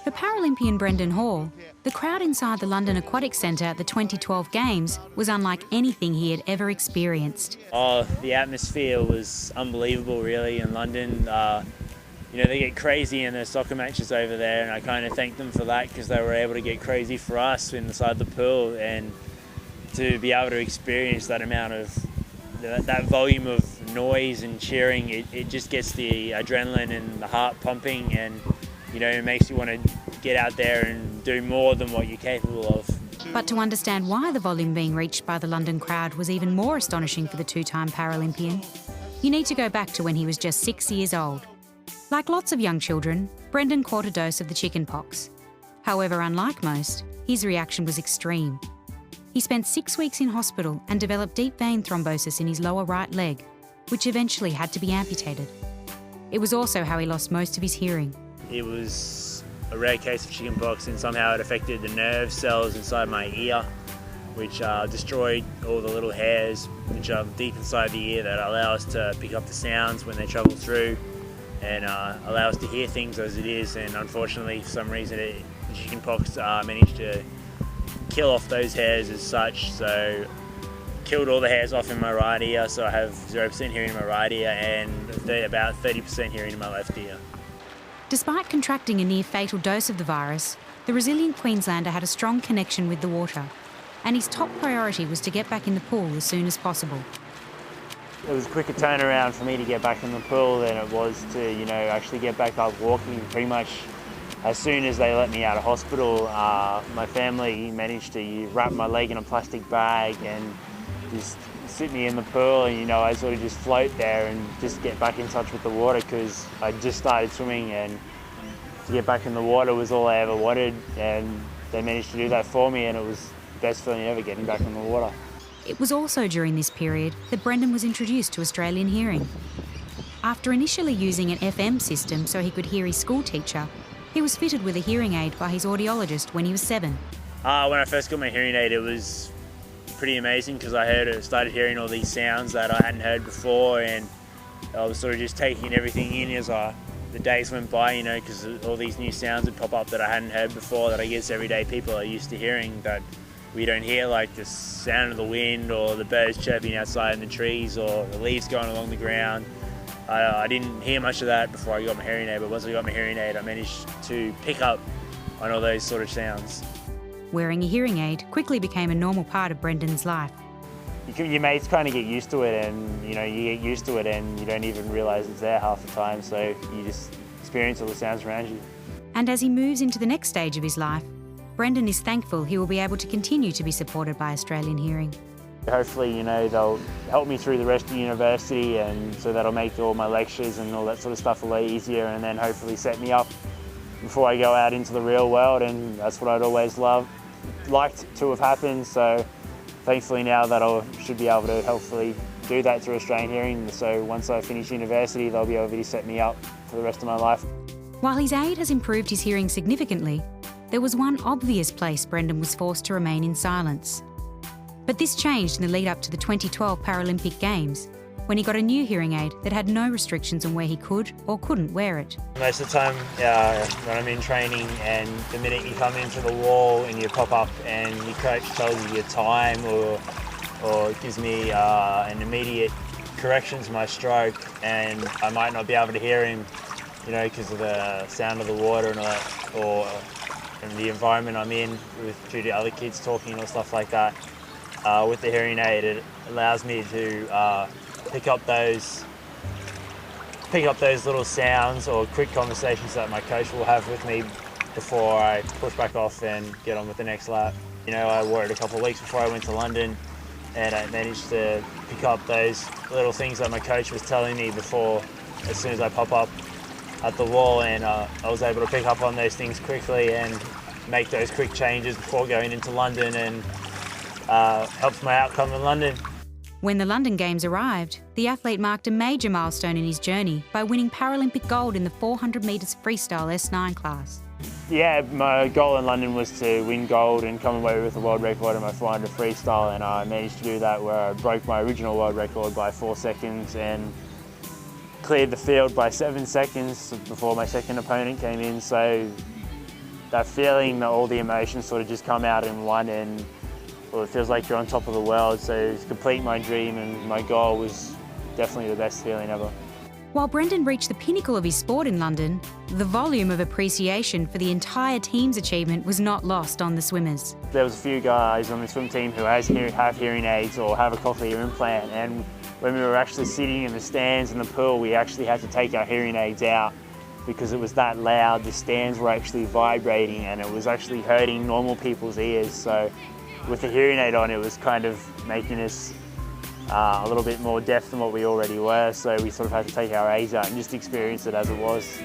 For Paralympian Brenden Hall, the crowd inside the London Aquatic Centre at the 2012 Games was unlike anything he had ever experienced. Oh, the atmosphere was unbelievable really in London. They get crazy in their soccer matches over there, and I kind of thank them for that because they were able to get crazy for us inside the pool, and to be able to experience that amount of, that volume of noise and cheering, it just gets the adrenaline and the heart pumping, and it makes you want to get out there and do more than what you're capable of. But to understand why the volume being reached by the London crowd was even more astonishing for the two-time Paralympian, you need to go back to when he was just 6 years old. Like lots of young children, Brenden caught a dose of the chicken pox. However, unlike most, his reaction was extreme. He spent 6 weeks in hospital and developed deep vein thrombosis in his lower right leg, which eventually had to be amputated. It was also how he lost most of his hearing. It was a rare case of chickenpox, and somehow it affected the nerve cells inside my ear, which destroyed all the little hairs which are deep inside the ear that allow us to pick up the sounds when they travel through, and allow us to hear things as it is. And unfortunately, for some reason, the chickenpox managed to kill off those hairs as such, so killed all the hairs off in my right ear, so I have 0% hearing in my right ear and about 30% hearing in my left ear. Despite contracting a near-fatal dose of the virus, the resilient Queenslander had a strong connection with the water, and his top priority was to get back in the pool as soon as possible. It was a quicker turnaround for me to get back in the pool than it was to, actually get back up walking. Pretty much as soon as they let me out of hospital, my family managed to wrap my leg in a plastic bag and just sit me in the pool, and I sort of just float there and just get back in touch with the water, because I just started swimming, and to get back in the water was all I ever wanted, and they managed to do that for me, and it was the best feeling ever, getting back in the water. It was also during this period that Brenden was introduced to Australian Hearing. After initially using an FM system so he could hear his school teacher, he was fitted with a hearing aid by his audiologist when he was 7. When I first got my hearing aid, it was pretty amazing because I started hearing all these sounds that I hadn't heard before, and I was sort of just taking everything in as the days went by, because all these new sounds would pop up that I hadn't heard before, that I guess everyday people are used to hearing that we don't hear, like the sound of the wind or the birds chirping outside in the trees or the leaves going along the ground. I didn't hear much of that before I got my hearing aid, but once I got my hearing aid, I managed to pick up on all those sort of sounds. Wearing a hearing aid quickly became a normal part of Brenden's life. Your mates kind of get used to it, and you get used to it and you don't even realise it's there half the time, so you just experience all the sounds around you. And as he moves into the next stage of his life, Brenden is thankful he will be able to continue to be supported by Australian Hearing. Hopefully, they'll help me through the rest of the university, and so that'll make all my lectures and all that sort of stuff a lot easier, and then hopefully set me up before I go out into the real world, and that's what I'd always liked to have happened. So thankfully now that I should be able to hopefully do that through Australian Hearing, so once I finish university they'll be able to set me up for the rest of my life. While his aid has improved his hearing significantly, there was one obvious place Brenden was forced to remain in silence. But this changed in the lead up to the 2012 Paralympic Games, when he got a new hearing aid that had no restrictions on where he could or couldn't wear it. Most of the time when I'm in training, and the minute you come into the wall and you pop up and your coach tells you your time or gives me an immediate correction to my stroke, and I might not be able to hear him, because of the sound of the water and all that, or in the environment I'm in due to other kids talking or stuff like that. With the hearing aid, it allows me to pick up those little sounds or quick conversations that my coach will have with me before I push back off and get on with the next lap. I wore it a couple of weeks before I went to London, and I managed to pick up those little things that my coach was telling me before, as soon as I pop up at the wall, and I was able to pick up on those things quickly and make those quick changes before going into London, and helps my outcome in London. When the London Games arrived, the athlete marked a major milestone in his journey by winning Paralympic gold in the 400 metres freestyle S9 class. Yeah, my goal in London was to win gold and come away with a world record in my 400 freestyle, and I managed to do that, where I broke my original world record by 4 seconds and cleared the field by 7 seconds before my second opponent came in. So that feeling that all the emotions sort of just come out in one, and well, it feels like you're on top of the world. So to complete my dream and my goal was definitely the best feeling ever. While Brenden reached the pinnacle of his sport in London, the volume of appreciation for the entire team's achievement was not lost on the swimmers. There was a few guys on the swim team who have hearing aids or have a cochlear implant, and when we were actually sitting in the stands in the pool, we actually had to take our hearing aids out because it was that loud. The stands were actually vibrating and it was actually hurting normal people's ears. So with the hearing aid on, it was kind of making us a little bit more deaf than what we already were, so we sort of had to take our aids out and just experience it as it was.